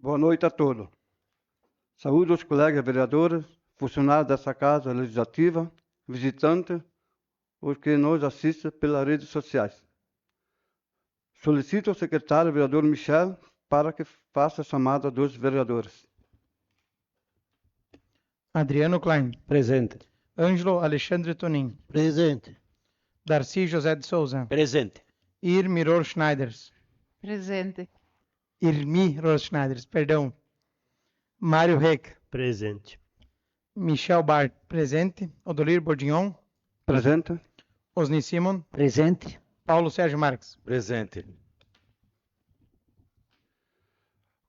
Boa noite a todos. Saúdo os colegas vereadores, funcionários dessa Casa Legislativa, visitantes, os que nos assistem pelas redes sociais. Solicito ao secretário vereador Michel para que faça a chamada dos vereadores. Adriano Klein. Presente. Ângelo Alexandre Tonin. Presente. Darcy José de Souza. Presente. Irmi Rohrschneiders. Presente. Irmi Rohrschneiders, perdão. Mário Reck. Presente. Michel Bart, presente. Odolir Bordignon. Presente. Osni Simon. Presente. Paulo Sérgio Marques. Presente.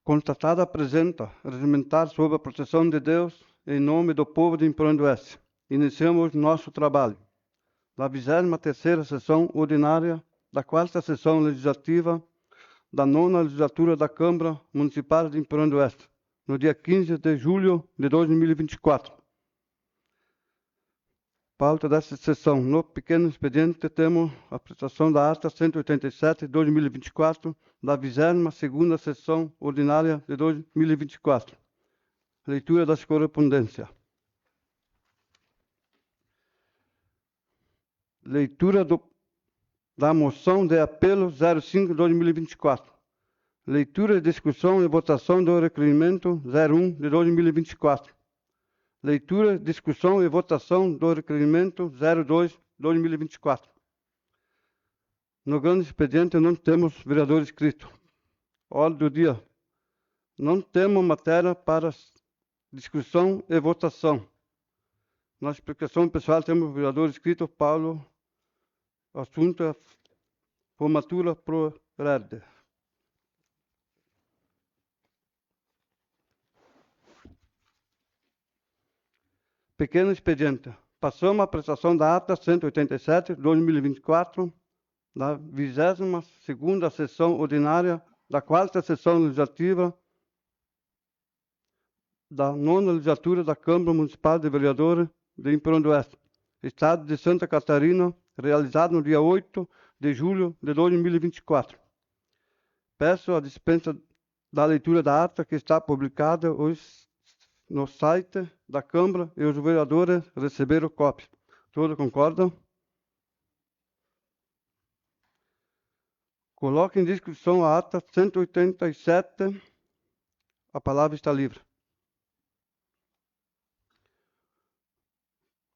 Constatada a apresenta regimentar sob a proteção de Deus, em nome do povo de Emprão do Oeste. Iniciamos nosso trabalho. Na 23ª sessão ordinária da 4ª sessão legislativa da 9ª legislatura da Câmara Municipal de Emprão do Oeste, no dia 15 de julho de 2024. Pauta desta sessão. No pequeno expediente temos a apresentação da ata 187 de 2024, da 22ª sessão ordinária de 2024. Leitura das correspondências. Leitura da moção de apelo 05/2024. Leitura, discussão e votação do requerimento 01 de 2024. Leitura, discussão e votação do requerimento 02 de 2024. No grande expediente não temos vereador inscrito. Ordem do dia. Não temos matéria para discussão e votação. Na explicação pessoal temos vereador inscrito, Paulo. O assunto é formatura pro RERD. Pequeno expediente. Passamos a apresentação da ata 187 de 2024, da 22ª sessão ordinária da 4ª sessão legislativa da 9ª legislatura da Câmara Municipal de Vereadores de Emprão do Oeste, Estado de Santa Catarina, realizado no dia 8 de julho de 2024. Peço a dispensa da leitura da ata que está publicada hoje no site da Câmara e os vereadores receberam cópia. Todos concordam? Coloque em discussão a ata 187. A palavra está livre.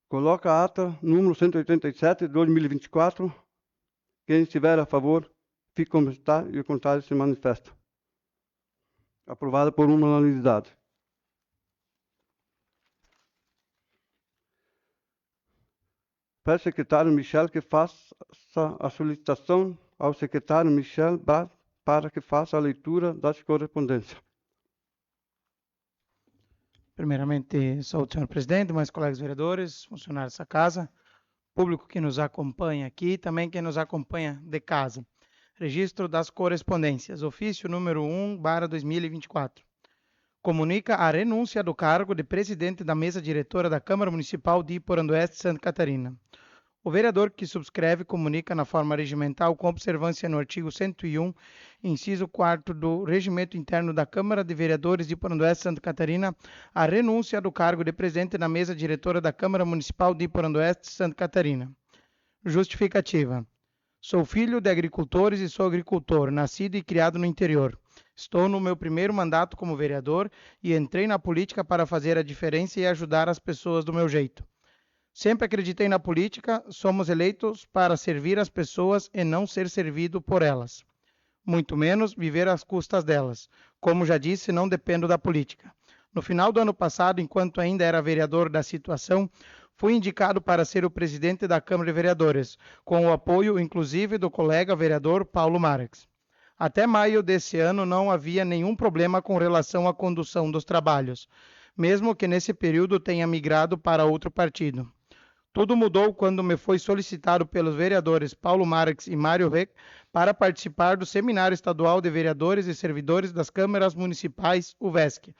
Coloca a ata número 187 de 2024. Quem estiver a favor, fique como está e o contrário se manifesta. Aprovada por unanimidade. Peço ao secretário Michel que faça a solicitação ao secretário Michel para que faça a leitura das correspondências. Primeiramente, saúde, senhor presidente, mais colegas vereadores, funcionários dessa casa, público que nos acompanha aqui e também quem nos acompanha de casa. Registro das correspondências. Ofício número 1/2024. Comunica a renúncia do cargo de presidente da mesa diretora da Câmara Municipal de Iporã do Oeste, Santa Catarina. O vereador que subscreve comunica na forma regimental, com observância no artigo 101, inciso 4º do Regimento Interno da Câmara de Vereadores de Iporã do Oeste, Santa Catarina, a renúncia do cargo de presidente da mesa diretora da Câmara Municipal de Iporã do Oeste, Santa Catarina. Justificativa. Sou filho de agricultores e sou agricultor, nascido e criado no interior. Estou no meu primeiro mandato como vereador e entrei na política para fazer a diferença e ajudar as pessoas do meu jeito. Sempre acreditei na política, somos eleitos para servir as pessoas e não ser servido por elas. Muito menos viver às custas delas. Como já disse, não dependo da política. No final do ano passado, enquanto ainda era vereador da situação, fui indicado para ser o presidente da Câmara de Vereadores, com o apoio, inclusive, do colega vereador Paulo Marques. Até maio desse ano não havia nenhum problema com relação à condução dos trabalhos, mesmo que nesse período tenha migrado para outro partido. Tudo mudou quando me foi solicitado pelos vereadores Paulo Marques e Mário Reck para participar do Seminário Estadual de Vereadores e Servidores das Câmaras Municipais, UVESC,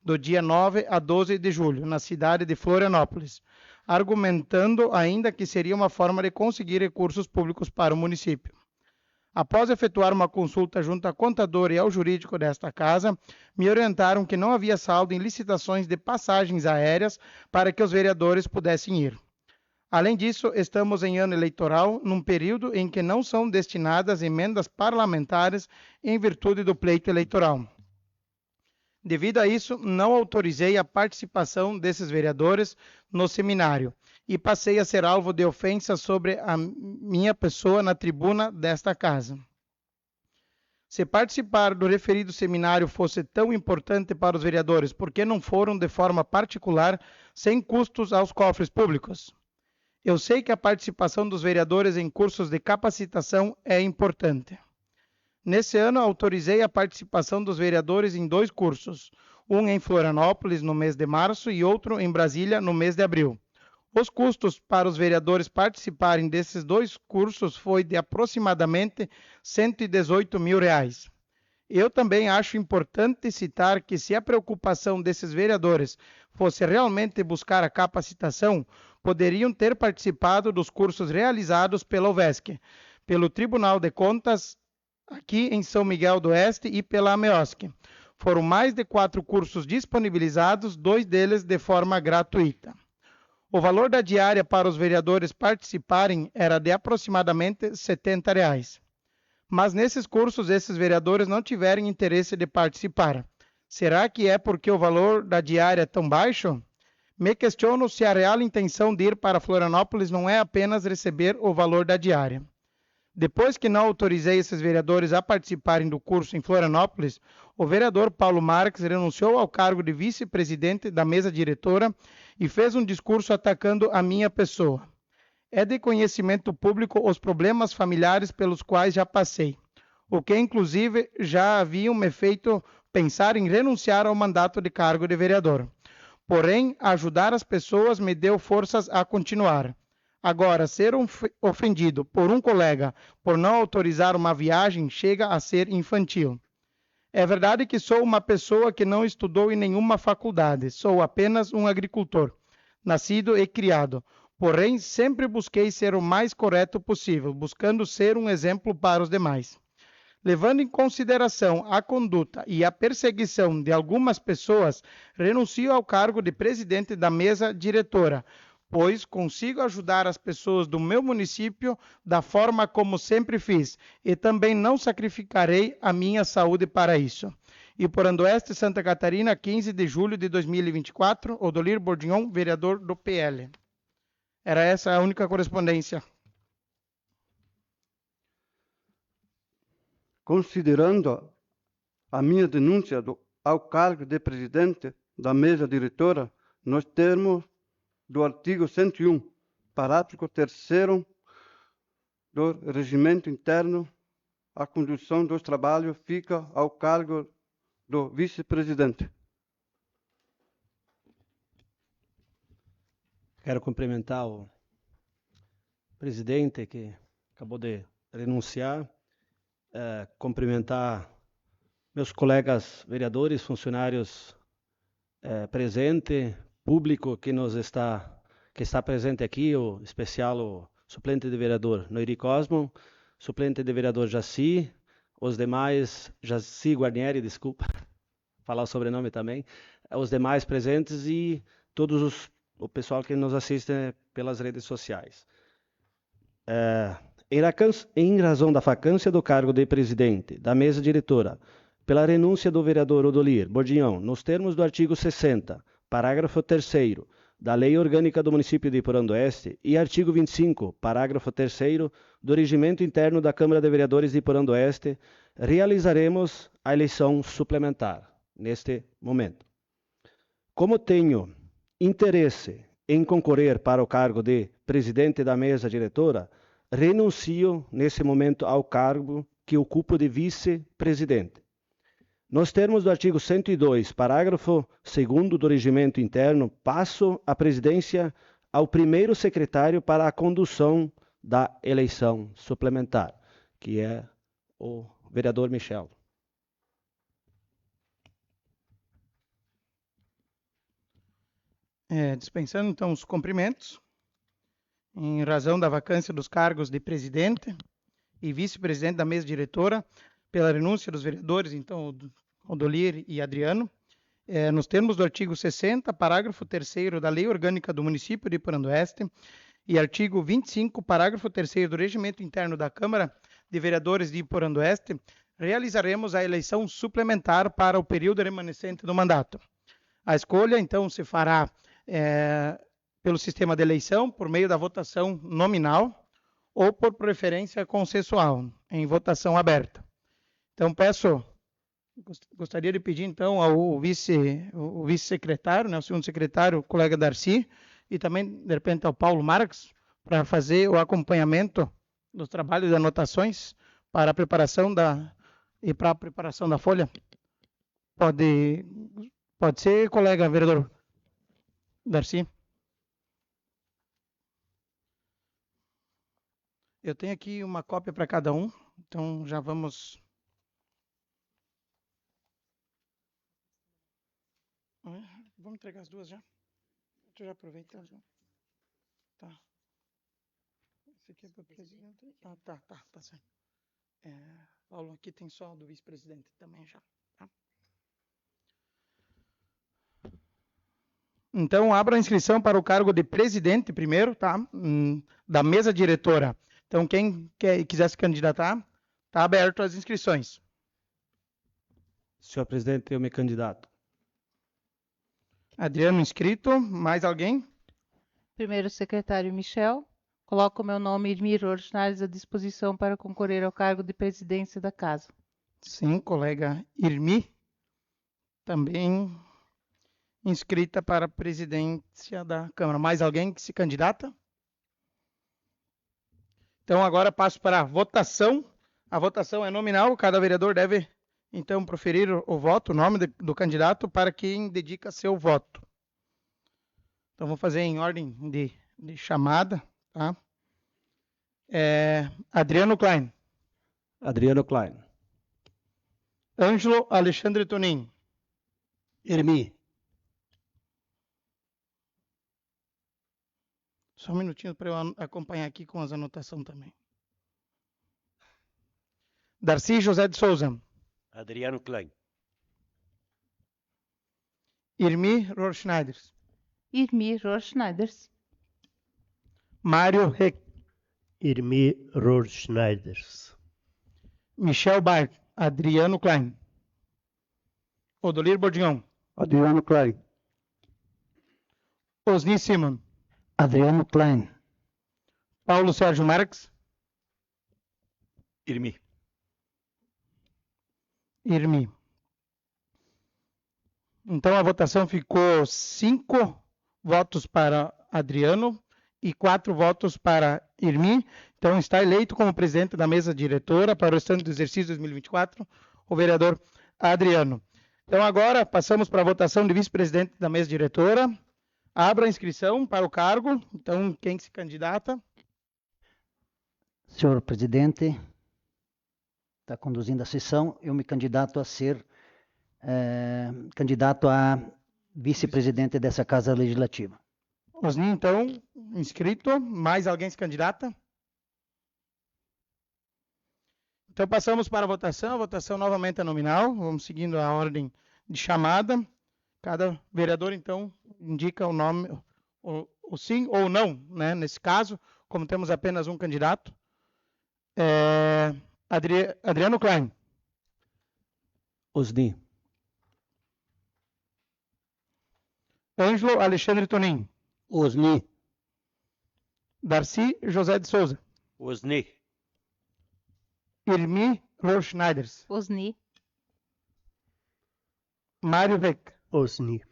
do dia 9 a 12 de julho, na cidade de Florianópolis, argumentando ainda que seria uma forma de conseguir recursos públicos para o município. Após efetuar uma consulta junto à contadora e ao jurídico desta casa, me orientaram que não havia saldo em licitações de passagens aéreas para que os vereadores pudessem ir. Além disso, estamos em ano eleitoral, num período em que não são destinadas emendas parlamentares em virtude do pleito eleitoral. Devido a isso, não autorizei a participação desses vereadores no seminário e passei a ser alvo de ofensas sobre a minha pessoa na tribuna desta casa. Se participar do referido seminário fosse tão importante para os vereadores, por que não foram de forma particular, sem custos aos cofres públicos? Eu sei que a participação dos vereadores em cursos de capacitação é importante. Nesse ano, autorizei a participação dos vereadores em 2 cursos, um em Florianópolis no mês de março e outro em Brasília no mês de abril. Os custos para os vereadores participarem desses 2 cursos foi de aproximadamente R$ 118 mil. Eu também acho importante citar que se a preocupação desses vereadores fosse realmente buscar a capacitação, poderiam ter participado dos cursos realizados pela UVESC, pelo Tribunal de Contas aqui em São Miguel do Oeste e pela AMEOSC. Foram mais de 4 cursos disponibilizados, 2 deles de forma gratuita. O valor da diária para os vereadores participarem era de aproximadamente R$ 70. Mas nesses cursos, esses vereadores não tiveram interesse de participar. Será que é porque o valor da diária é tão baixo? Me questiono se a real intenção de ir para Florianópolis não é apenas receber o valor da diária. Depois que não autorizei esses vereadores a participarem do curso em Florianópolis, o vereador Paulo Marques renunciou ao cargo de vice-presidente da mesa diretora e fez um discurso atacando a minha pessoa. É de conhecimento público os problemas familiares pelos quais já passei, o que inclusive já haviam me feito pensar em renunciar ao mandato de cargo de vereador. Porém, ajudar as pessoas me deu forças a continuar. Agora, ser ofendido por um colega por não autorizar uma viagem chega a ser infantil. É verdade que sou uma pessoa que não estudou em nenhuma faculdade, sou apenas um agricultor, nascido e criado. Porém, sempre busquei ser o mais correto possível, buscando ser um exemplo para os demais. Levando em consideração a conduta e a perseguição de algumas pessoas, renuncio ao cargo de presidente da mesa diretora, pois consigo ajudar as pessoas do meu município da forma como sempre fiz, e também não sacrificarei a minha saúde para isso. E por Oeste, Santa Catarina, 15 de julho de 2024, Odolir Bordignon, vereador do PL. Era essa a única correspondência. Considerando a minha denúncia ao cargo de presidente da mesa diretora, nos termos do artigo 101, parágrafo 3º do regimento interno, a condução dos trabalhos fica ao cargo do vice-presidente. Quero cumprimentar o presidente que acabou de renunciar, cumprimentar meus colegas vereadores, funcionários presentes, público que está presente aqui, o especial o suplente de vereador Noiri Cosmo, suplente de vereador Jaci, os demais, Jaci Guarnieri, desculpa, falar o sobrenome também, os demais presentes e o pessoal que nos assiste pelas redes sociais. Em razão da vacância do cargo de presidente da mesa diretora, pela renúncia do vereador Odolir Bordignon, nos termos do artigo 60, parágrafo 3º, da Lei Orgânica do Município de Iporã do Oeste e artigo 25, parágrafo 3º, do Regimento Interno da Câmara de Vereadores de Iporã do Oeste, realizaremos a eleição suplementar neste momento. Como tenho interesse em concorrer para o cargo de presidente da mesa diretora, renuncio nesse momento ao cargo que ocupo de vice-presidente. Nos termos do artigo 102, parágrafo 2º do Regimento Interno, passo a presidência ao primeiro secretário para a condução da eleição suplementar, que é o vereador Michel. Dispensando então os cumprimentos, em razão da vacância dos cargos de presidente e vice-presidente da mesa diretora, pela renúncia dos vereadores, então, Odolir e Adriano, nos termos do artigo 60, parágrafo 3º da Lei Orgânica do Município de Iporã-do-Oeste e artigo 25, parágrafo 3º do Regimento Interno da Câmara de Vereadores de Iporã-do-Oeste, realizaremos a eleição suplementar para o período remanescente do mandato. A escolha, então, se fará pelo sistema de eleição, por meio da votação nominal ou por preferência consensual, em votação aberta. Então, gostaria de pedir, então, ao vice-secretário, né, o segundo secretário, o colega Darcy, e também, de repente, ao Paulo Marques, para fazer o acompanhamento dos trabalhos e anotações para a preparação da folha. Pode ser, colega vereador Darcy? Eu tenho aqui uma cópia para cada um, então já vamos... Vamos entregar as duas já? Deixa eu já aproveitar. Tá. Esse aqui é para o presidente. Ah, tá certo. Paulo, aqui tem só do vice-presidente também já. Tá? Então, abra a inscrição para o cargo de presidente primeiro, tá? Da mesa diretora. Então, quem quiser se candidatar, está aberto as inscrições. Senhor presidente, eu me candidato. Adriano inscrito. Mais alguém? Primeiro secretário Michel. Coloco o meu nome, Irmir Orchnades, à disposição para concorrer ao cargo de presidência da Casa. Sim, colega Irmi. Também inscrita para a presidência da Câmara. Mais alguém que se candidata? Então, agora passo para a votação. A votação é nominal. Cada vereador deve, então, proferir o voto, o nome do candidato, para quem dedica seu voto. Então, vou fazer em ordem de chamada. Tá? Adriano Klein. Adriano Klein. Ângelo Alexandre Tonin. Irmi. Só um minutinho para eu acompanhar aqui com as anotações também. Darcy José de Souza. Adriano Klein. Irmi Rorschneiders. Irmi Rorschneiders. Mário Reck. Irmi Rorschneiders. Michel Bart. Adriano Klein. Odolir Bordignon. Adriano Klein. Osni Simon. Adriano Klein. Paulo Sérgio Marques. Irmi. Irmi. Então a votação ficou 5 votos para Adriano e 4 votos para Irmi. Então está eleito como presidente da mesa diretora para o restante do exercício 2024 o vereador Adriano. Então agora passamos para a votação de vice-presidente da mesa diretora. Abra a inscrição para o cargo. Então, quem se candidata? Senhor presidente, está conduzindo a sessão. Eu me candidato a ser candidato a vice-presidente dessa Casa Legislativa. Osni, então, inscrito. Mais alguém se candidata? Então, passamos para a votação. A votação novamente é nominal. Vamos seguindo a ordem de chamada. Cada vereador, então, indica o nome, o sim ou não, né? Nesse caso, como temos apenas um candidato. Adriano Klein. Osni. Ângelo Alexandre Tonin. Osni. Darcy José de Souza. Osni. Irmi Rorschneiders. Osni. Mário Reck. Osni.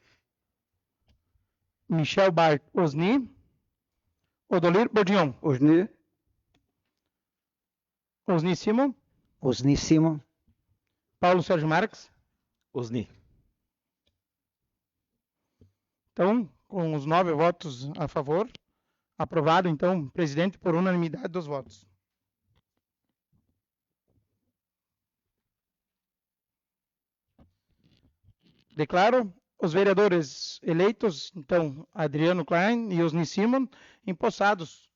Michel Bart. Osni. Odolir Bordignon. Osni. Osni Simon. Osni Simon. Paulo Sérgio Marques. Osni. Então, com os 9 votos a favor, aprovado, então, presidente por unanimidade dos votos. Declaro os vereadores eleitos, então, Adriano Klein e Osni Simon, empossados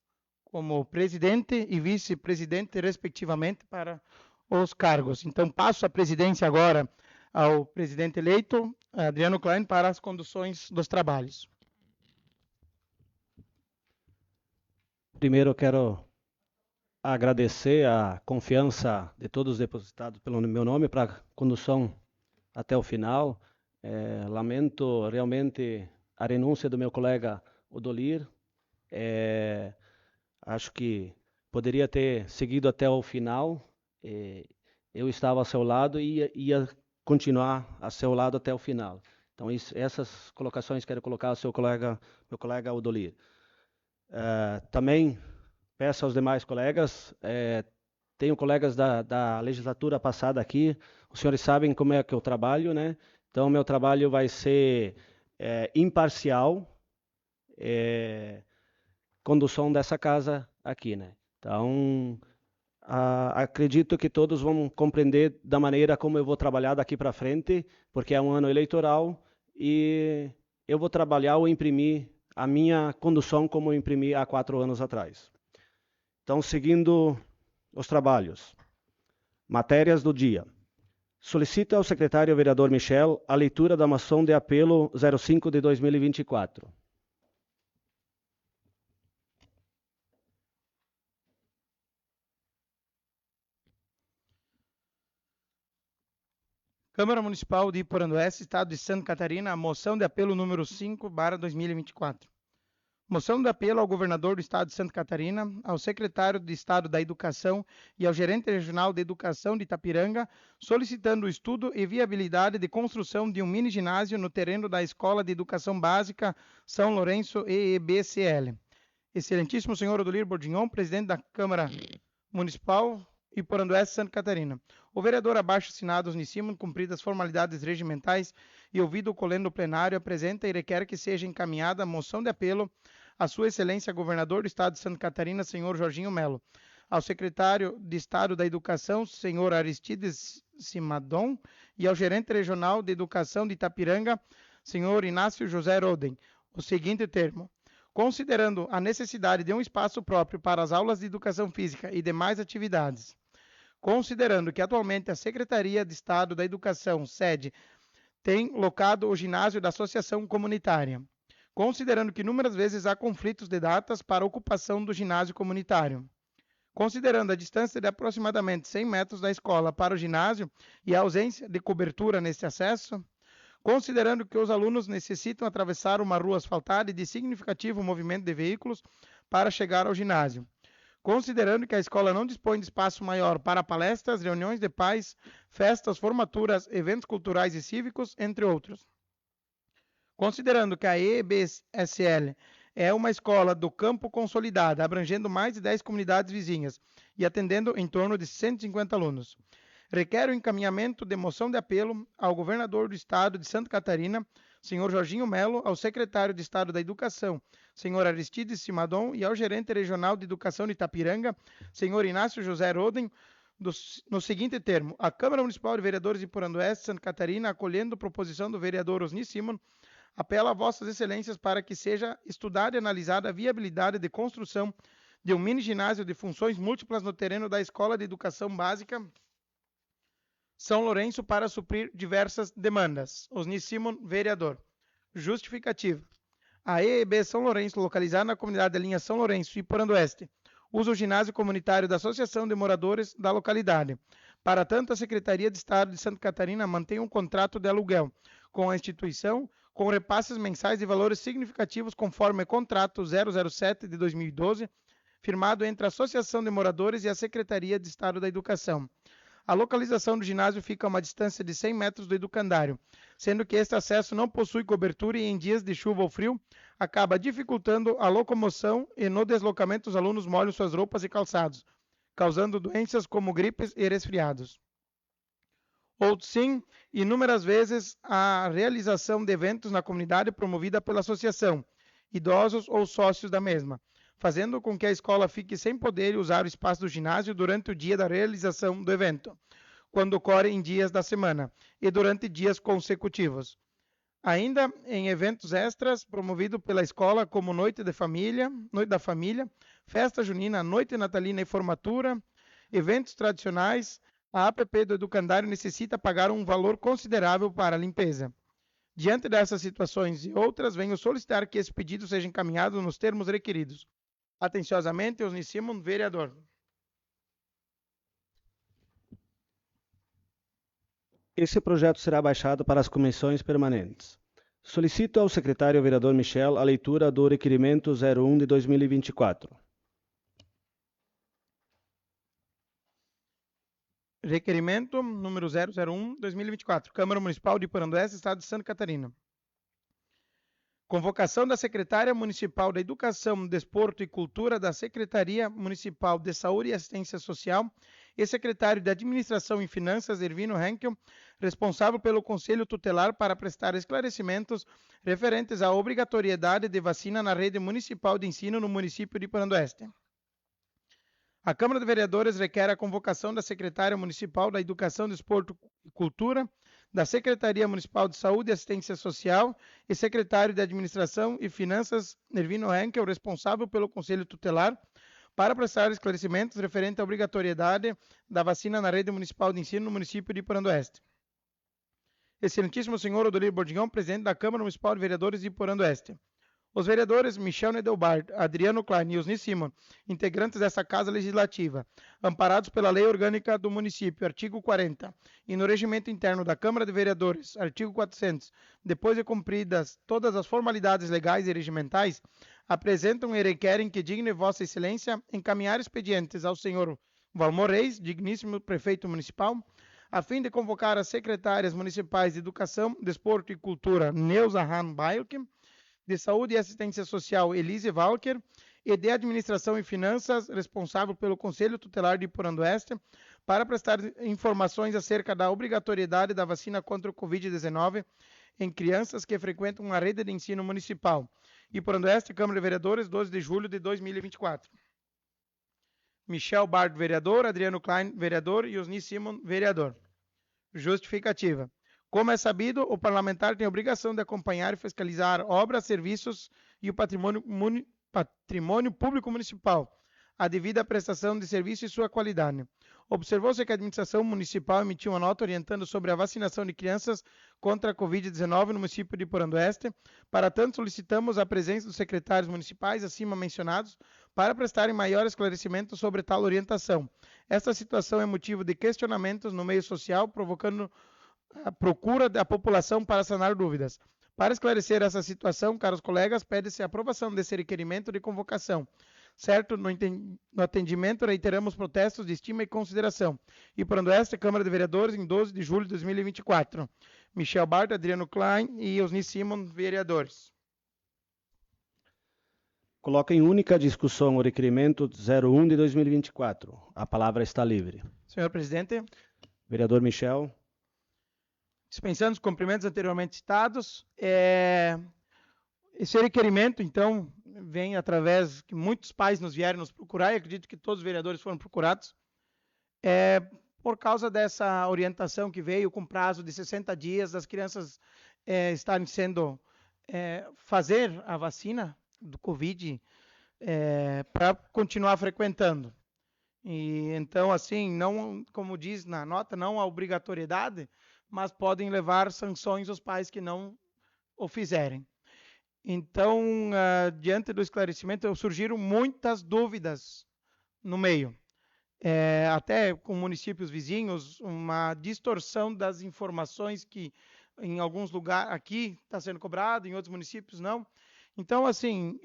como presidente e vice-presidente, respectivamente, para os cargos. Então, passo a presidência agora ao presidente eleito, Adriano Klein, para as conduções dos trabalhos. Primeiro, eu quero agradecer a confiança de todos os depositados pelo meu nome para a condução até o final. Lamento realmente a renúncia do meu colega Odolir. Acho que poderia ter seguido até o final. Eu estava ao seu lado e ia continuar ao seu lado até o final. Então, essas colocações quero colocar ao meu colega Odolir. Também peço aos demais colegas, tenho colegas da legislatura passada aqui, os senhores sabem como é que eu trabalho, né? Então, meu trabalho vai ser imparcial, condução dessa casa aqui, né? Então, acredito que todos vão compreender da maneira como eu vou trabalhar daqui para frente, porque é um ano eleitoral e eu vou trabalhar ou imprimir a minha condução como eu imprimi há 4 anos atrás. Então, seguindo os trabalhos. Matérias do dia. Solicita ao secretário vereador Michel a leitura da moção de apelo 05 de 2024. Câmara Municipal de Iporanduense, Estado de Santa Catarina, moção de apelo número 5/2024. Moção de apelo ao governador do Estado de Santa Catarina, ao secretário de Estado da Educação e ao gerente regional de Educação de Itapiranga, solicitando o estudo e viabilidade de construção de um mini ginásio no terreno da Escola de Educação Básica São Lourenço EEBCL. Excelentíssimo senhor Odolir Bordignon, presidente da Câmara Municipal Iporanduense, Santa Catarina. O vereador abaixo assinado Osni, cumpridas as formalidades regimentais e ouvido o colendo plenário, apresenta e requer que seja encaminhada a moção de apelo à Sua Excelência Governador do Estado de Santa Catarina, senhor Jorginho Melo, ao secretário de Estado da Educação, senhor Aristides Simadon, e ao gerente regional de Educação de Itapiranga, senhor Inácio José Roden, o seguinte termo: considerando a necessidade de um espaço próprio para as aulas de educação física e demais atividades, considerando que atualmente a Secretaria de Estado da Educação, sede, tem locado o ginásio da Associação Comunitária, considerando que inúmeras vezes há conflitos de datas para a ocupação do ginásio comunitário, considerando a distância de aproximadamente 100 metros da escola para o ginásio e a ausência de cobertura neste acesso, considerando que os alunos necessitam atravessar uma rua asfaltada e de significativo movimento de veículos para chegar ao ginásio, considerando que a escola não dispõe de espaço maior para palestras, reuniões de pais, festas, formaturas, eventos culturais e cívicos, entre outros. Considerando que a EBSL é uma escola do campo consolidada, abrangendo mais de 10 comunidades vizinhas e atendendo em torno de 150 alunos. Requer o encaminhamento de moção de apelo ao governador do Estado de Santa Catarina, senhor Jorginho Melo, ao secretário de Estado da Educação, senhor Aristides Simadon, e ao gerente regional de Educação de Itapiranga, senhor Inácio José Roden, no seguinte termo: a Câmara Municipal de Vereadores de Iporanduense, Santa Catarina, acolhendo a proposição do vereador Osni Simon, apela a vossas excelências para que seja estudada e analisada a viabilidade de construção de um mini ginásio de funções múltiplas no terreno da Escola de Educação Básica São Lourenço para suprir diversas demandas. Osni Simon, vereador. Justificativa. A EEB São Lourenço, localizada na comunidade da linha São Lourenço e Iporanduense, usa o ginásio comunitário da Associação de Moradores da localidade. Para tanto, a Secretaria de Estado de Santa Catarina mantém um contrato de aluguel com a instituição, com repasses mensais de valores significativos conforme contrato 007 de 2012, firmado entre a Associação de Moradores e a Secretaria de Estado da Educação. A localização do ginásio fica a uma distância de 100 metros do educandário, sendo que este acesso não possui cobertura e em dias de chuva ou frio acaba dificultando a locomoção e no deslocamento os alunos molham suas roupas e calçados, causando doenças como gripes e resfriados. Ou sim, inúmeras vezes a realização de eventos na comunidade promovida pela associação, idosos ou sócios da mesma, fazendo com que a escola fique sem poder usar o espaço do ginásio durante o dia da realização do evento, quando ocorre em dias da semana e durante dias consecutivos. Ainda em eventos extras, promovido pela escola, como Noite da Família, Festa Junina, Noite Natalina e Formatura, eventos tradicionais, a APP do Educandário necessita pagar um valor considerável para a limpeza. Diante dessas situações e outras, venho solicitar que esse pedido seja encaminhado nos termos requeridos. Atenciosamente, Osni Simon, vereador. Esse projeto será baixado para as comissões permanentes. Solicito ao secretário vereador Michel a leitura do requerimento 01 de 2024. Requerimento número 001/2024, Câmara Municipal de Iporanduense, Estado de Santa Catarina. Convocação da Secretária Municipal da Educação, Desporto e Cultura da Secretaria Municipal de Saúde e Assistência Social e secretário de Administração e Finanças, Ervino Henkel, responsável pelo Conselho Tutelar para prestar esclarecimentos referentes à obrigatoriedade de vacina na rede municipal de ensino no município de Iporanduense. A Câmara de Vereadores requer a convocação da Secretária Municipal da Educação, Desporto e Cultura, da Secretaria Municipal de Saúde e Assistência Social e secretário de Administração e Finanças, Ervino Henkel, responsável pelo Conselho Tutelar, para prestar esclarecimentos referentes à obrigatoriedade da vacina na rede municipal de ensino no município de Iporanduense. Excelentíssimo senhor Odolir Bordignon, presidente da Câmara Municipal de Vereadores de Iporanduense. Os vereadores Michel Nedelbart, Adriano Klein e Osni Simon, integrantes dessa Casa Legislativa, amparados pela Lei Orgânica do Município, artigo 40, e no Regimento Interno da Câmara de Vereadores, artigo 400, depois de cumpridas todas as formalidades legais e regimentais, apresentam e requerem que digne Vossa Excelência encaminhar expedientes ao senhor Valmor Reis, digníssimo prefeito municipal, a fim de convocar as secretárias municipais de Educação, Desporto e Cultura, Neuza Han Bailke, de Saúde e Assistência Social, Elise Walker, e de Administração e Finanças, responsável pelo Conselho Tutelar de Iporanduense, para prestar informações acerca da obrigatoriedade da vacina contra o Covid-19 em crianças que frequentam a rede de ensino municipal. Iporanduense, Câmara de Vereadores, 12 de julho de 2024. Michel Bard, vereador. Adriano Klein, vereador. E Osni Simon, vereador. Justificativa. Como é sabido, o parlamentar tem a obrigação de acompanhar e fiscalizar obras, serviços e o patrimônio público municipal, a devida prestação de serviço e sua qualidade. Observou-se que a administração municipal emitiu uma nota orientando sobre a vacinação de crianças contra a Covid-19 no município de Iporanduense. Para tanto, solicitamos a presença dos secretários municipais acima mencionados para prestarem maior esclarecimento sobre tal orientação. Esta situação é motivo de questionamentos no meio social, provocando a procura da população para sanar dúvidas. Para esclarecer essa situação, caros colegas, pede-se a aprovação desse requerimento de convocação. Certo, no atendimento, reiteramos protestos de estima e consideração. Iporanduense, Câmara de Vereadores, em 12 de julho de 2024. Michel Bart, Adriano Klein e Osni Simon, vereadores. Coloca em única discussão o requerimento 01 de 2024. A palavra está livre. Senhor presidente. Vereador Michel. Dispensando os cumprimentos anteriormente citados, esse requerimento, então, vem através que muitos pais nos vieram nos procurar, e acredito que todos os vereadores foram procurados, por causa dessa orientação que veio com prazo de 60 dias das crianças estarem sendo, fazer a vacina do Covid para continuar frequentando. E, então, assim, não, como diz na nota, não há obrigatoriedade, mas podem levar sanções aos pais que não o fizerem. Então, diante do esclarecimento, surgiram muitas dúvidas no meio. Até com municípios vizinhos, uma distorção das informações que em alguns lugares aqui está sendo cobrado, em outros municípios não. Então, assim,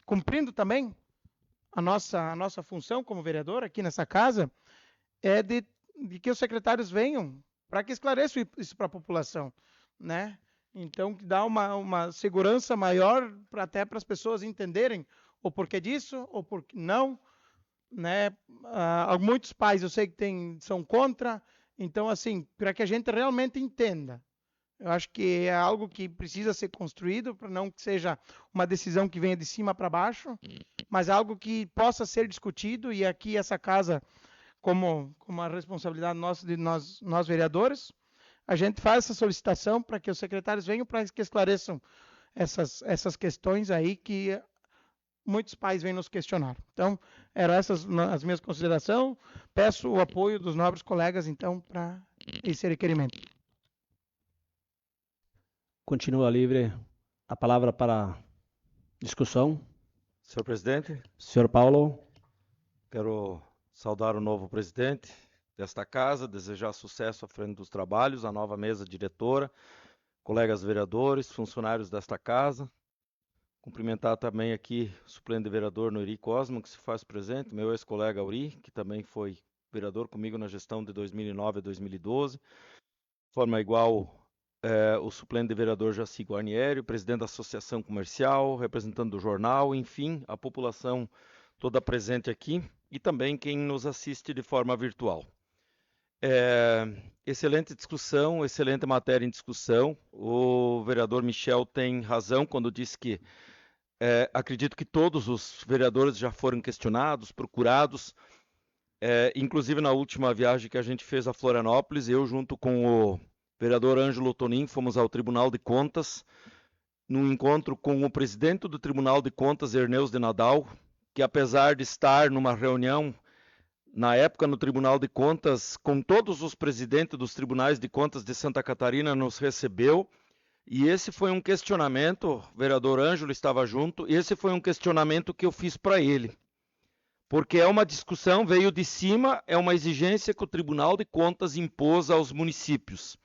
cumprindo também a nossa função como vereador aqui nessa casa, é de que os secretários venham para que esclareçam isso para a população, né? Então, dá uma segurança maior até para as pessoas entenderem o porquê disso, ou porquê não, né? Muitos pais eu sei que são contra, então, assim, para que a gente realmente entenda. Eu acho que é algo que precisa ser construído, para não que seja uma decisão que venha de cima para baixo, mas algo que possa ser discutido, e aqui essa casa, como a responsabilidade nossa de nós vereadores, a gente faz essa solicitação para que os secretários venham para que esclareçam essas questões aí que muitos pais vêm nos questionar. Então, eram essas as minhas considerações. Peço o apoio dos nobres colegas, então, para esse requerimento. Continua livre a palavra para discussão. Senhor presidente, Senhor Paulo. quero saudar o novo presidente desta casa, desejar sucesso à frente dos trabalhos, a nova mesa diretora, colegas vereadores, funcionários desta casa. Cumprimentar também aqui o suplente vereador Noiri Cosmo, que se faz presente, meu ex-colega Auri, que também foi vereador comigo na gestão de 2009 a 2012. De forma igual, o suplente vereador Jaci Guarnieri, presidente da Associação Comercial, representante do jornal, enfim, a população toda presente aqui e também quem nos assiste de forma virtual. Excelente discussão, excelente matéria em discussão. O vereador Michel tem razão quando disse que acredito que todos os vereadores já foram questionados, procurados, inclusive na última viagem que a gente fez a Florianópolis, eu junto com o vereador Ângelo Tonin fomos ao Tribunal de Contas, num encontro com o presidente do Tribunal de Contas, Erneus de Nadal, que apesar de estar numa reunião na época no Tribunal de Contas, com todos os presidentes dos Tribunais de Contas de Santa Catarina, nos recebeu. E esse foi um questionamento, o vereador Ângelo estava junto, esse foi um questionamento que eu fiz para ele. Porque é uma discussão, veio de cima, é uma exigência que o Tribunal de Contas impôs aos municípios.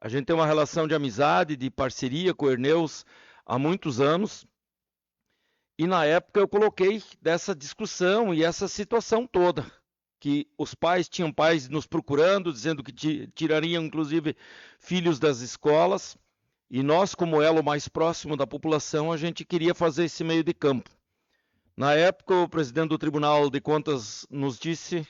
A gente tem uma relação de amizade, de parceria com o Erneus há muitos anos. E na época eu coloquei dessa discussão e essa situação toda. Que os pais tinham pais nos procurando, dizendo que tirariam inclusive filhos das escolas. E nós, como elo mais próximo da população, a gente queria fazer esse meio de campo. Na época, o presidente do Tribunal de Contas nos disse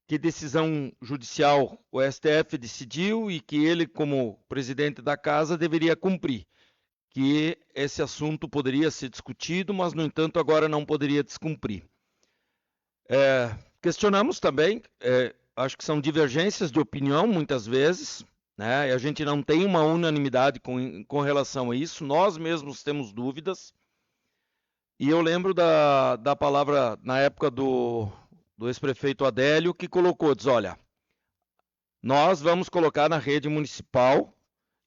que decisão judicial o STF decidiu e que ele, como presidente da casa, deveria cumprir. Que esse assunto poderia ser discutido, mas, no entanto, agora não poderia descumprir. Questionamos também, acho que são divergências de opinião, muitas vezes, né? E a gente não tem uma unanimidade com relação a isso, nós mesmos temos dúvidas. E eu lembro da palavra, na época do ex-prefeito Adélio, que colocou, diz, olha, nós vamos colocar na rede municipal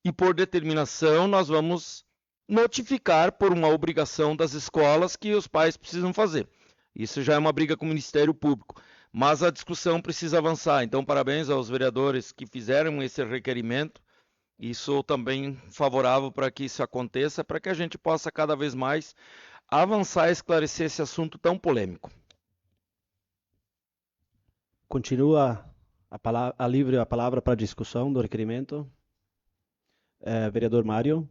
e, por determinação, nós vamos notificar por uma obrigação das escolas que os pais precisam fazer. Isso já é uma briga com o Ministério Público. Mas a discussão precisa avançar. Então, parabéns aos vereadores que fizeram esse requerimento. E sou também favorável para que isso aconteça, para que a gente possa cada vez mais avançar e esclarecer esse assunto tão polêmico. Continua livre a palavra para discussão do requerimento. Vereador Mário.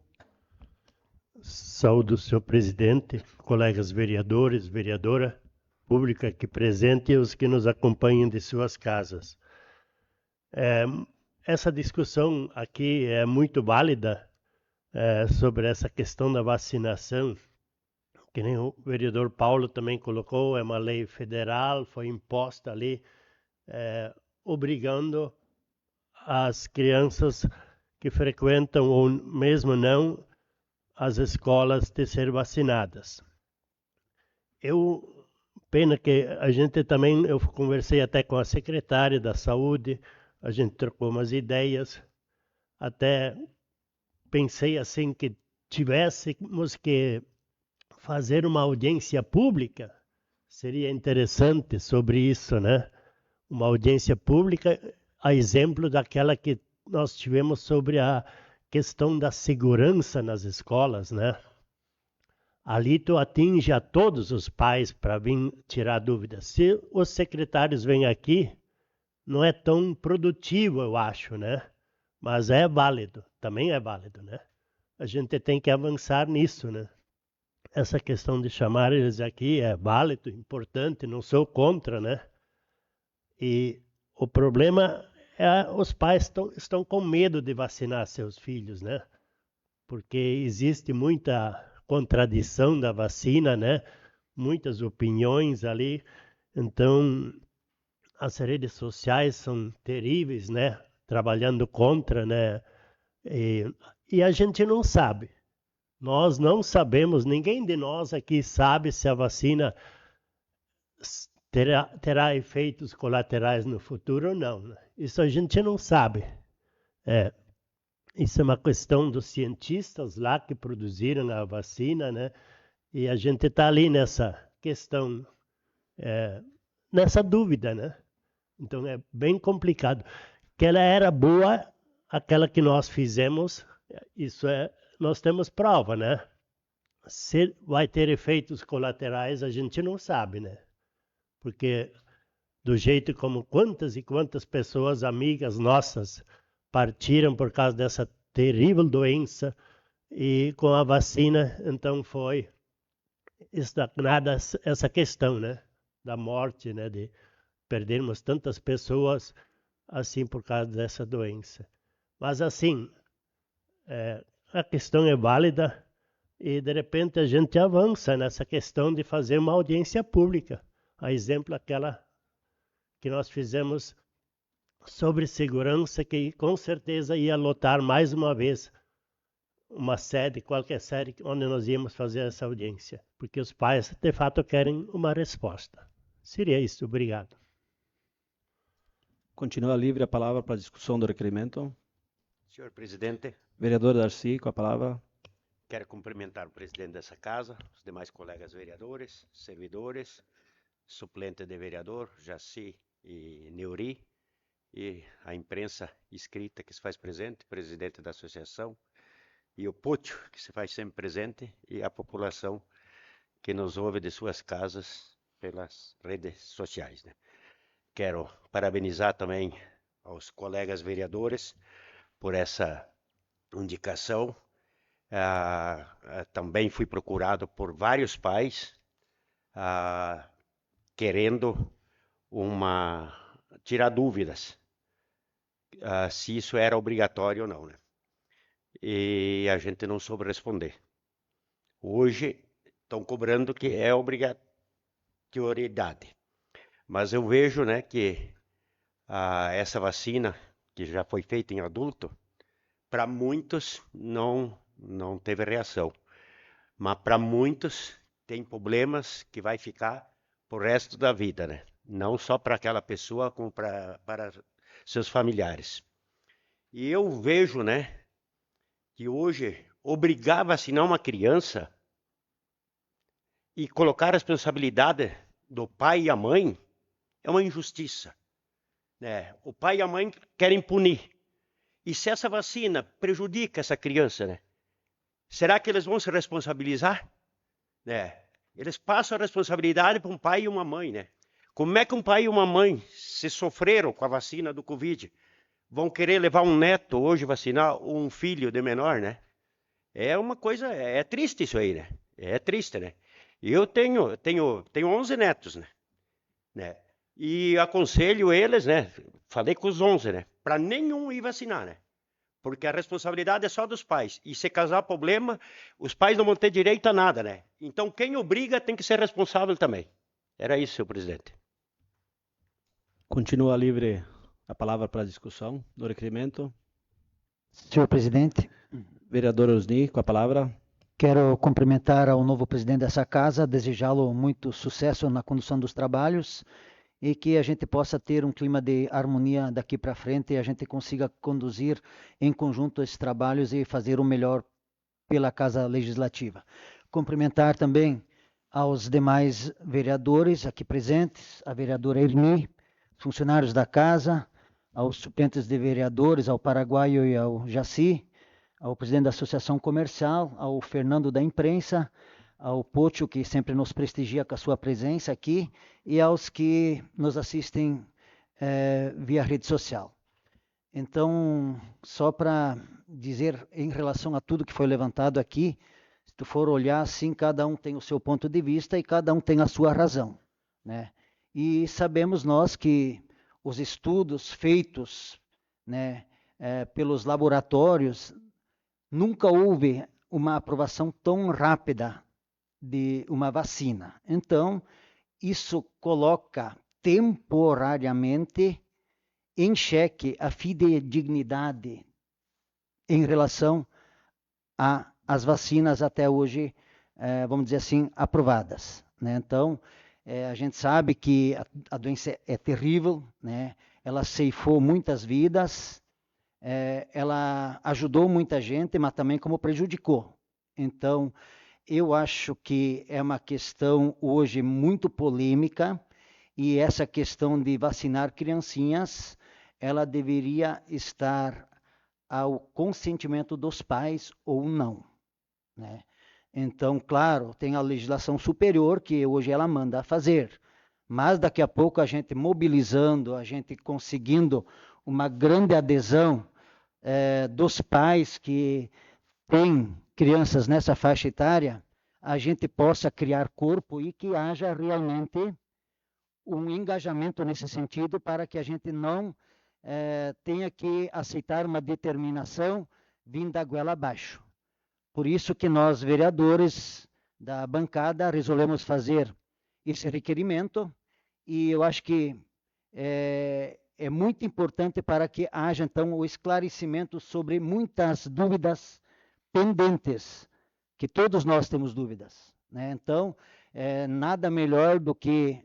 Saúdo o senhor presidente, colegas vereadores, vereadora pública aqui presente e os que nos acompanham de suas casas. Essa discussão aqui é muito válida sobre essa questão da vacinação, que nem o vereador Paulo também colocou, é uma lei federal, foi imposta ali, obrigando as crianças que frequentam ou mesmo não as escolas de ser vacinadas. Pena que a gente também, eu conversei até com a secretária da Saúde, a gente trocou umas ideias, até pensei assim que tivéssemos que fazer uma audiência pública, seria interessante sobre isso, né? Uma audiência pública, a exemplo daquela que nós tivemos sobre a questão da segurança nas escolas, né? Ali tu atinge a todos os pais para vir tirar dúvidas. Se os secretários vêm aqui, não é tão produtivo, eu acho, né? Mas é válido, também é válido, né? A gente tem que avançar nisso, né? Essa questão de chamar eles aqui é válido, importante, não sou contra, né? E o problema os pais estão com medo de vacinar seus filhos, né? Porque existe muita contradição da vacina, né? Muitas opiniões ali. Então, as redes sociais são terríveis, né? trabalhando contra, né? E a gente não sabe. Nós não sabemos, ninguém de nós aqui sabe se a vacina terá efeitos colaterais no futuro ou não, né? Isso a gente não sabe. Isso é uma questão dos cientistas lá que produziram a vacina, né? E a gente está ali nessa questão, nessa dúvida, né? Então é bem complicado. Que ela era boa, aquela que nós fizemos, nós temos prova, né? Se vai ter efeitos colaterais, a gente não sabe, né? Porque do jeito como quantas e quantas pessoas, amigas nossas, partiram por causa dessa terrível doença, e com a vacina, então foi estagnada essa questão, né? Da morte, né? De perdermos tantas pessoas assim por causa dessa doença. Mas assim, a questão é válida e de repente a gente avança nessa questão de fazer uma audiência pública. A exemplo aquela que nós fizemos sobre segurança, que com certeza ia lotar mais uma vez uma sede, qualquer sede onde nós íamos fazer essa audiência, porque os pais de fato querem uma resposta. Seria isso, obrigado. Continua livre a palavra para a discussão do requerimento. Senhor presidente, Vereador Darcy, com a palavra. quero cumprimentar o presidente dessa casa, os demais colegas vereadores, servidores, suplente de vereador, Jaci e Neuri, e a imprensa escrita que se faz presente, presidente da associação, e o Púcio, que se faz sempre presente, e a população que nos ouve de suas casas pelas redes sociais, né? Quero parabenizar também aos colegas vereadores por essa indicação. Também fui procurado por vários pais querendo tirar dúvidas se isso era obrigatório ou não, né? E a gente não soube responder. Hoje estão cobrando que é obrigatoriedade. Mas eu vejo, né, que essa vacina, que já foi feita em adulto, para muitos não teve reação. Mas para muitos tem problemas que vai ficar pro resto da vida, né? Não só para aquela pessoa, como para seus familiares. E eu vejo, né, que hoje obrigar a vacinar uma criança e colocar a responsabilidade do pai e a mãe é uma injustiça, né? O pai e a mãe querem punir. E se essa vacina prejudica essa criança, né? Será que eles vão se responsabilizar? Né? Eles passam a responsabilidade para um pai e uma mãe, né? Como é que um pai e uma mãe, se sofreram com a vacina do Covid, vão querer levar um neto hoje vacinar ou um filho de menor, né? É uma coisa, é triste isso aí, né? É triste, né? Eu tenho 11 netos, né? E aconselho eles, né? Falei com os 11, né? Para nenhum ir vacinar, né? Porque a responsabilidade é só dos pais. E se causar problema, os pais não vão ter direito a nada, né? Então quem obriga tem que ser responsável também. Era isso, senhor presidente. Continua livre a palavra para a discussão do requerimento. Senhor presidente, Vereador Osni, com a palavra. quero cumprimentar ao novo presidente dessa casa, desejá-lo muito sucesso na condução dos trabalhos e que a gente possa ter um clima de harmonia daqui para frente e a gente consiga conduzir em conjunto esses trabalhos e fazer o melhor pela Casa Legislativa. Cumprimentar também aos demais vereadores aqui presentes, a vereadora Erni, funcionários da Casa, aos suplentes de vereadores, ao Paraguaio e ao Jaci, ao presidente da Associação Comercial, ao Fernando da Imprensa, ao Púcio, que sempre nos prestigia com a sua presença aqui, e aos que nos assistem via rede social. Então, só para dizer em relação a tudo que foi levantado aqui, se tu for olhar assim, cada um tem o seu ponto de vista e cada um tem a sua razão, né? E sabemos nós que os estudos feitos, né, pelos laboratórios, nunca houve uma aprovação tão rápida de uma vacina. Então, isso coloca temporariamente em xeque a fidedignidade em relação às vacinas até hoje, vamos dizer assim, aprovadas, né? Então, a gente sabe que a doença é terrível, né? Ela ceifou muitas vidas, ela ajudou muita gente, mas também como prejudicou. Então, eu acho que é uma questão hoje muito polêmica, e essa questão de vacinar criancinhas, ela deveria estar ao consentimento dos pais ou não, né? Então, claro, tem a legislação superior que hoje ela manda fazer, mas daqui a pouco a gente mobilizando, a gente conseguindo uma grande adesão dos pais que têm crianças nessa faixa etária, a gente possa criar corpo e que haja realmente um engajamento nesse sentido para que a gente não tenha que aceitar uma determinação vinda da goela abaixo. Por isso que nós, vereadores da bancada, resolvemos fazer esse requerimento, e eu acho que é muito importante para que haja, então, o esclarecimento sobre muitas dúvidas pendentes, que todos nós temos dúvidas, né? Então, nada melhor do que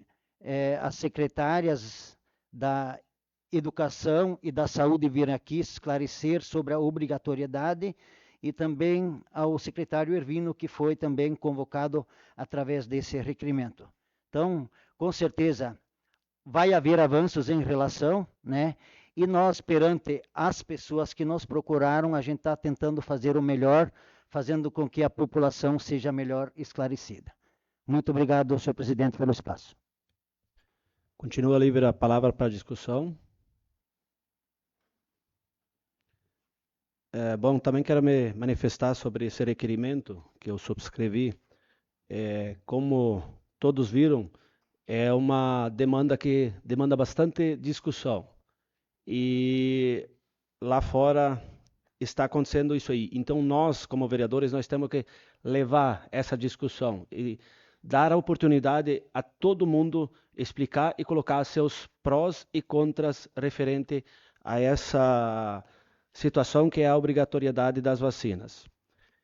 as secretárias da Educação e da Saúde virem aqui esclarecer sobre a obrigatoriedade, e também ao secretário Ervino, que foi também convocado através desse requerimento. Então, com certeza, vai haver avanços em relação, né? E nós, perante as pessoas que nos procuraram, a gente está tentando fazer o melhor, fazendo com que a população seja melhor esclarecida. Muito obrigado, senhor presidente, pelo espaço. Continua livre a palavra para discussão. Bom, também quero me manifestar sobre esse requerimento que eu subscrevi. Como todos viram, é uma demanda que demanda bastante discussão. E lá fora está acontecendo isso aí. Então nós, como vereadores, nós temos que levar essa discussão e dar a oportunidade a todo mundo explicar e colocar seus prós e contras referente a essa situação que é a obrigatoriedade das vacinas.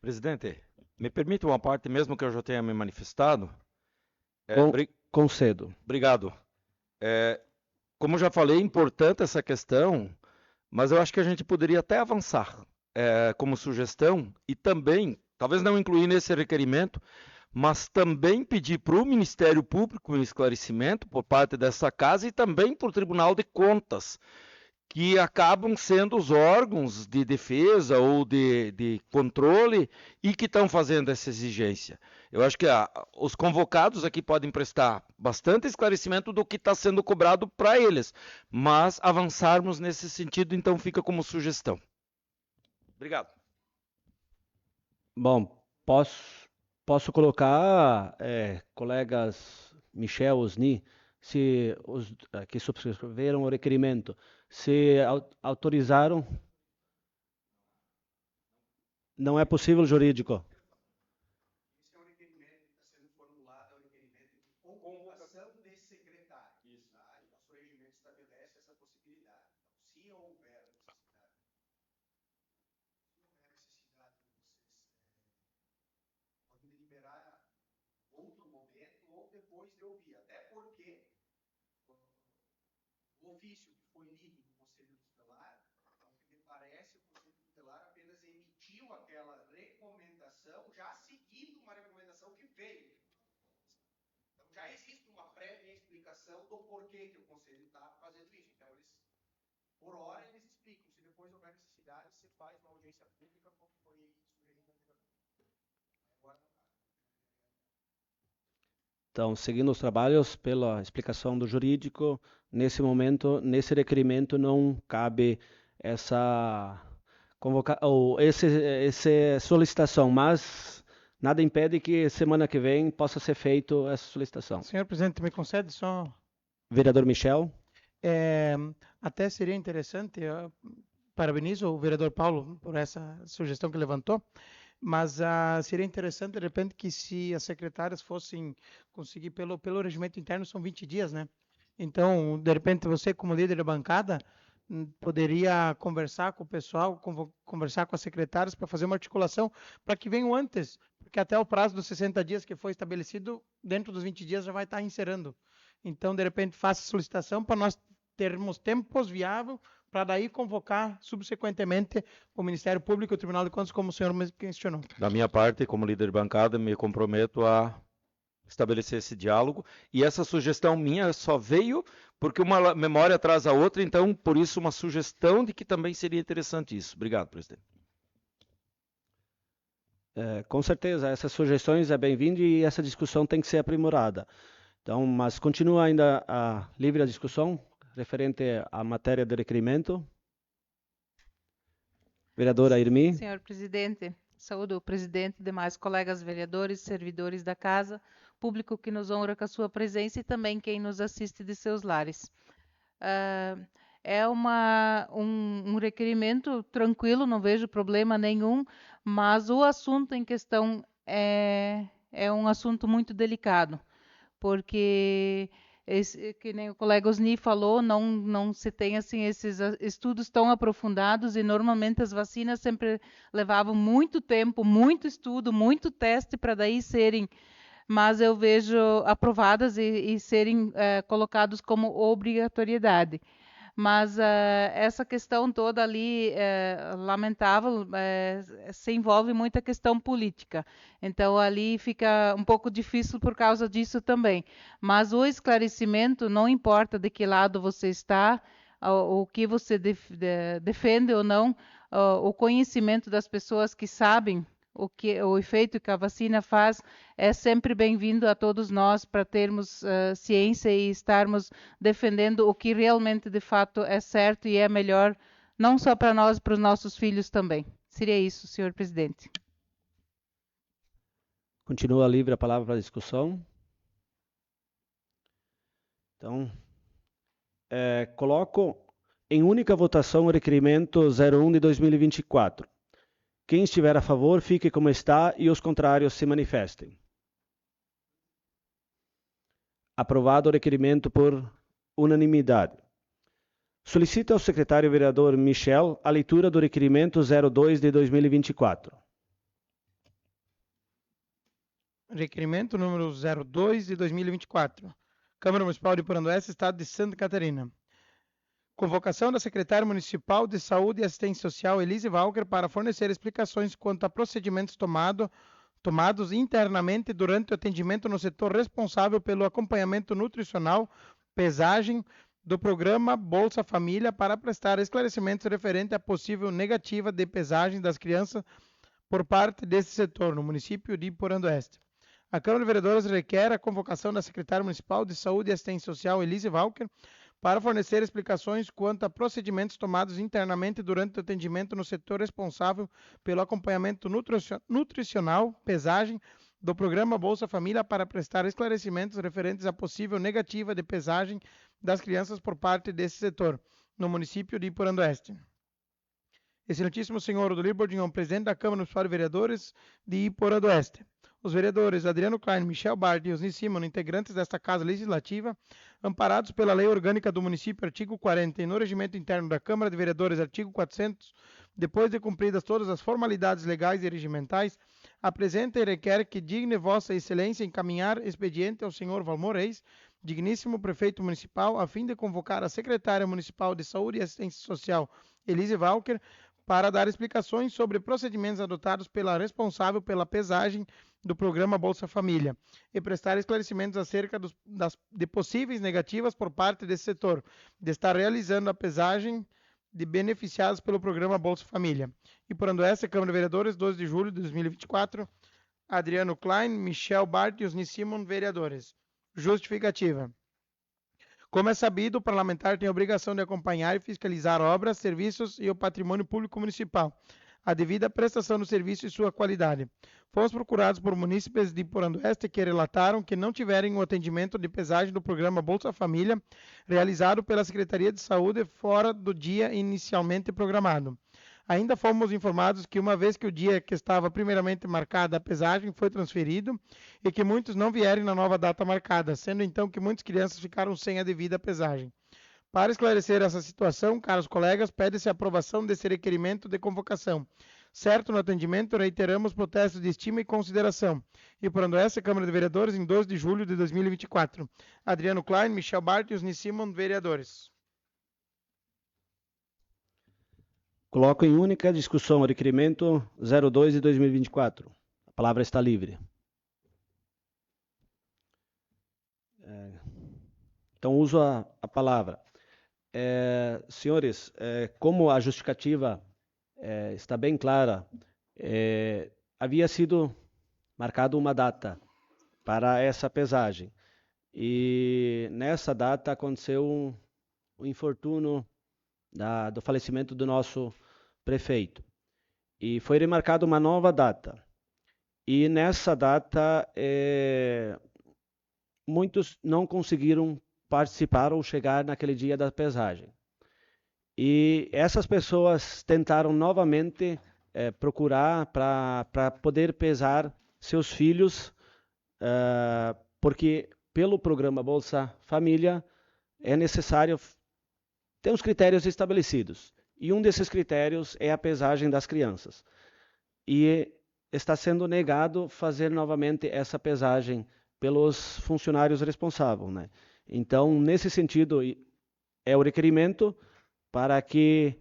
Presidente, me permite uma parte, mesmo que eu já tenha me manifestado? Concedo. Obrigado. Como já falei, é importante essa questão, mas eu acho que a gente poderia até avançar como sugestão e também, talvez não incluir nesse requerimento, mas também pedir para o Ministério Público um esclarecimento por parte dessa casa e também para o Tribunal de Contas, que acabam sendo os órgãos de defesa ou de controle e que estão fazendo essa exigência. Eu acho que os convocados aqui podem prestar bastante esclarecimento do que está sendo cobrado para eles, mas avançarmos nesse sentido, então fica como sugestão. Obrigado. Bom, posso colocar, colegas Michel, Osni, se os que subscreveram o requerimento, se autorizaram. Não é possível jurídico. Esse é um requerimento que está sendo formulado, é um requerimento de convocação de secretário. Isso. Tá? E nosso regimento estabelece essa possibilidade. Então, se houver necessidade de vocês podem deliberar outro momento ou depois de ouvir. Até porque o ofício que foi lido no Conselho Tutelar, ao que me parece, o Conselho Tutelar apenas emitiu aquela recomendação, já seguindo uma recomendação que veio. Então já existe uma prévia explicação do porquê que o Conselho está fazendo isso. Então eles, por hora, eles explicam. Se depois houver necessidade, você faz uma audiência pública, como foi sugerido anteriormente. Agora não cabe. Então, seguindo os trabalhos, pela explicação do jurídico, nesse momento, nesse requerimento, não cabe essa solicitação, mas nada impede que semana que vem possa ser feito essa solicitação. Senhor presidente, me concede só... Vereador Michel. Até seria interessante, parabenizo o vereador Paulo por essa sugestão que levantou, mas seria interessante, de repente, que se as secretárias fossem conseguir, pelo regimento interno, são 20 dias, né? Então, de repente, você, como líder da bancada, poderia conversar com o pessoal, conversar com as secretárias para fazer uma articulação para que venham antes, porque até o prazo dos 60 dias que foi estabelecido, dentro dos 20 dias já vai estar encerrando. Então, de repente, faça a solicitação para nós termos tempos viáveis para daí convocar subsequentemente o Ministério Público e o Tribunal de Contas, como o senhor me questionou. Da minha parte, como líder de bancada, me comprometo a estabelecer esse diálogo. E essa sugestão minha só veio porque uma memória traz a outra, então, por isso, uma sugestão de que também seria interessante isso. Obrigado, presidente. Com certeza, essas sugestões é bem-vindo e essa discussão tem que ser aprimorada. Então, mas continua ainda a livre a discussão referente à matéria do requerimento. Vereadora Irmi. Senhor presidente, saúdo o presidente e demais colegas vereadores, servidores da casa, público que nos honra com a sua presença e também quem nos assiste de seus lares. É um requerimento tranquilo, não vejo problema nenhum, mas o assunto em questão é um assunto muito delicado, porque que nem o colega Osni falou, não se tem assim esses estudos tão aprofundados e normalmente as vacinas sempre levavam muito tempo, muito estudo, muito teste para daí serem, mas eu vejo aprovadas e serem colocados como obrigatoriedade. Mas essa questão toda ali, lamentável, se envolve muita questão política. Então, ali fica um pouco difícil por causa disso também. Mas o esclarecimento, não importa de que lado você está, o que você defende ou não, o conhecimento das pessoas que sabem o efeito que a vacina faz é sempre bem-vindo a todos nós para termos ciência e estarmos defendendo o que realmente de fato é certo e é melhor, não só para nós, para os nossos filhos também. Seria isso, senhor presidente. Continua livre a palavra para a discussão. Então, coloco em única votação o requerimento 01 de 2024. Quem estiver a favor, fique como está e os contrários se manifestem. Aprovado o requerimento por unanimidade. Solicito ao secretário vereador Michel a leitura do requerimento 02 de 2024. Requerimento número 02 de 2024. Câmara Municipal de Poranduense, Estado de Santa Catarina. Convocação da secretária municipal de Saúde e Assistência Social, Elise Walker, para fornecer explicações quanto a procedimentos tomados internamente durante o atendimento no setor responsável pelo acompanhamento nutricional, pesagem do programa Bolsa Família, para prestar esclarecimentos referente à possível negativa de pesagem das crianças por parte desse setor no município de Poranduense. A Câmara de Vereadores requer a convocação da secretária municipal de Saúde e Assistência Social, Elise Walker, para fornecer explicações quanto a procedimentos tomados internamente durante o atendimento no setor responsável pelo acompanhamento nutricional, pesagem, do programa Bolsa Família, para prestar esclarecimentos referentes à possível negativa de pesagem das crianças por parte desse setor, no município de Poranduense. Excelentíssimo senhor Odolir Bordignon, presidente da Câmara Municipal de Vereadores de Poranduense. Os vereadores Adriano Klein, Michel Bard e Osni Simon, integrantes desta Casa Legislativa, amparados pela Lei Orgânica do Município, artigo 40, e no Regimento Interno da Câmara de Vereadores, artigo 400, depois de cumpridas todas as formalidades legais e regimentais, apresenta e requer que digne Vossa Excelência encaminhar expediente ao senhor Valmor Reis, digníssimo prefeito municipal, a fim de convocar a secretária municipal de Saúde e Assistência Social, Elise Walker, para dar explicações sobre procedimentos adotados pela responsável pela pesagem do programa Bolsa Família e prestar esclarecimentos acerca de possíveis negativas por parte desse setor, de estar realizando a pesagem de beneficiados pelo programa Bolsa Família. E por essa, Câmara de Vereadores, 12 de julho de 2024, Adriano Klein, Michel Bart e Osni Simon, vereadores. Justificativa. Como é sabido, o parlamentar tem a obrigação de acompanhar e fiscalizar obras, serviços e o patrimônio público municipal, a devida prestação do serviço e sua qualidade. Fomos procurados por munícipes de Poranduense que relataram que não tiverem o atendimento de pesagem do programa Bolsa Família realizado pela Secretaria de Saúde fora do dia inicialmente programado. Ainda fomos informados que, uma vez que o dia que estava primeiramente marcada a pesagem foi transferido e que muitos não vierem na nova data marcada, sendo então que muitas crianças ficaram sem a devida pesagem. Para esclarecer essa situação, caros colegas, pede-se a aprovação desse requerimento de convocação. Certo no atendimento, reiteramos protestos de estima e consideração. E por essa, Câmara de Vereadores, em 12 de julho de 2024. Adriano Klein, Michel Bart e Osni Simon, vereadores. Coloco em única discussão o requerimento 02 de 2024. A palavra está livre. Então, uso a palavra. Senhores, como a justificativa está bem clara, havia sido marcada uma data para essa pesagem. E nessa data aconteceu um infortúnio do falecimento do nosso prefeito. E foi remarcada uma nova data. E nessa data, muitos não conseguiram participar ou chegar naquele dia da pesagem. E essas pessoas tentaram novamente procurar para poder pesar seus filhos, porque pelo programa Bolsa Família é necessário ter os critérios estabelecidos. E um desses critérios é a pesagem das crianças. E está sendo negado fazer novamente essa pesagem pelos funcionários responsáveis, né? Então, nesse sentido, é o requerimento para que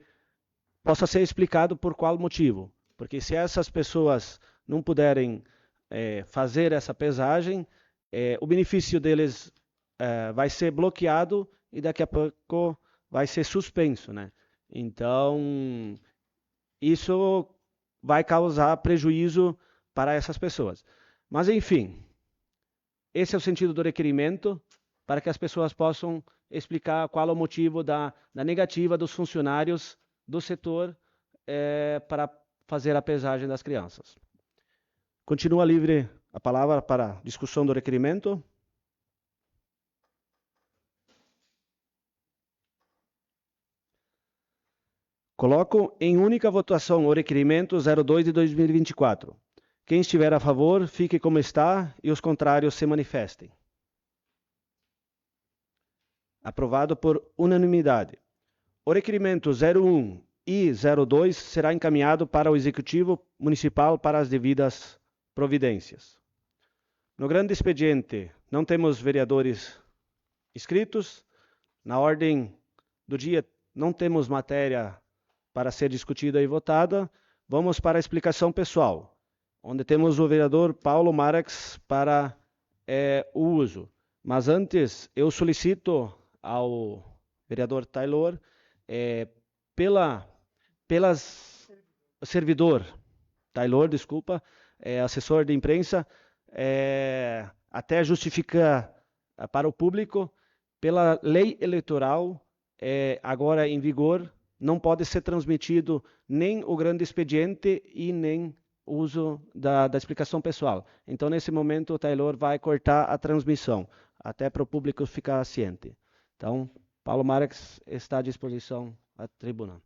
possa ser explicado por qual motivo. Porque se essas pessoas não puderem fazer essa pesagem, o benefício deles vai ser bloqueado e daqui a pouco vai ser suspenso, né? Então, isso vai causar prejuízo para essas pessoas. Mas, enfim, esse é o sentido do requerimento, para que as pessoas possam explicar qual é o motivo da negativa dos funcionários do setor para fazer a pesagem das crianças. Continua livre a palavra para discussão do requerimento. Coloco em única votação o requerimento 02 de 2024. Quem estiver a favor, fique como está e os contrários se manifestem. Aprovado por unanimidade. O requerimento 01 e 02 será encaminhado para o Executivo Municipal para as devidas providências. No grande expediente, não temos vereadores inscritos. Na ordem do dia, não temos matéria para ser discutida e votada. Vamos para a explicação pessoal, onde temos o vereador Paulo Marx para o uso. Mas antes, eu solicito ao vereador Taylor, servidor Taylor, desculpa, assessor de imprensa, até justificar para o público, pela lei eleitoral agora em vigor, não pode ser transmitido nem o grande expediente e nem o uso da explicação pessoal. Então, nesse momento, o Taylor vai cortar a transmissão, até para o público ficar ciente. Então, Paulo Marx está à disposição à tribuna.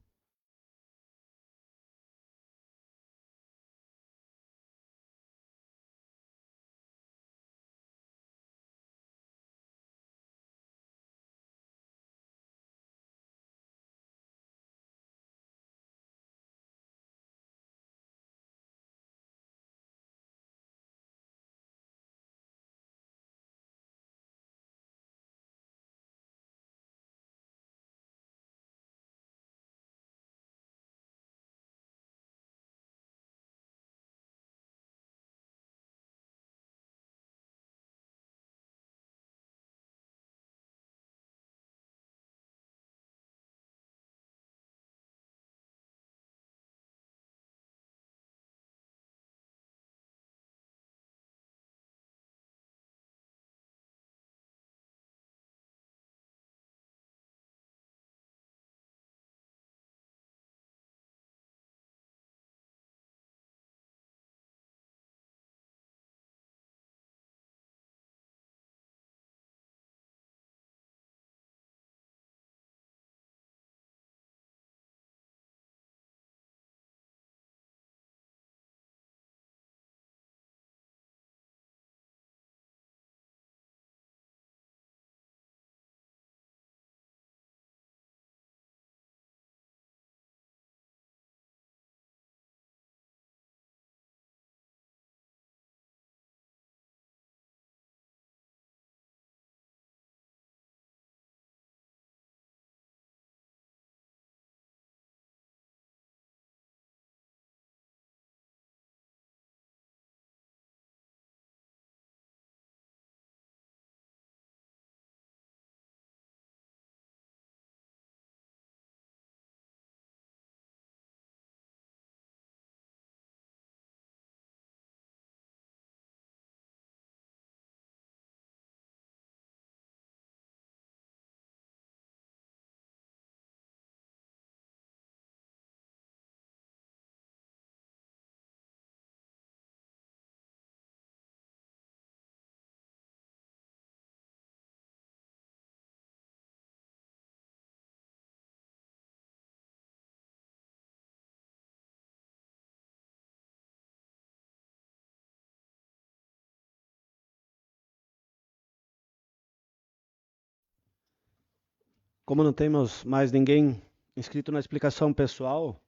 Como não temos mais ninguém inscrito na explicação pessoal,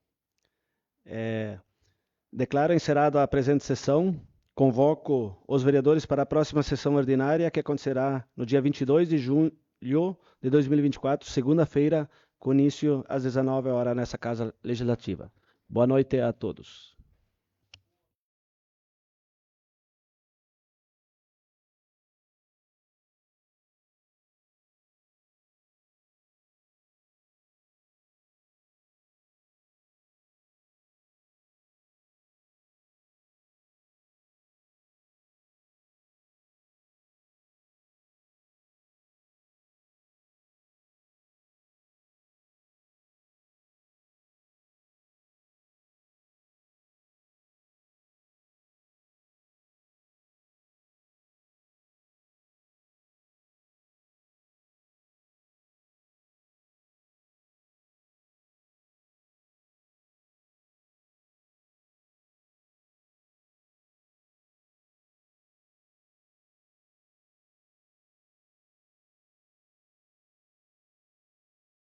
declaro encerrada a presente sessão. Convoco os vereadores para a próxima sessão ordinária, que acontecerá no dia 22 de julho de 2024, segunda-feira, com início às 19 horas nessa Casa Legislativa. Boa noite a todos.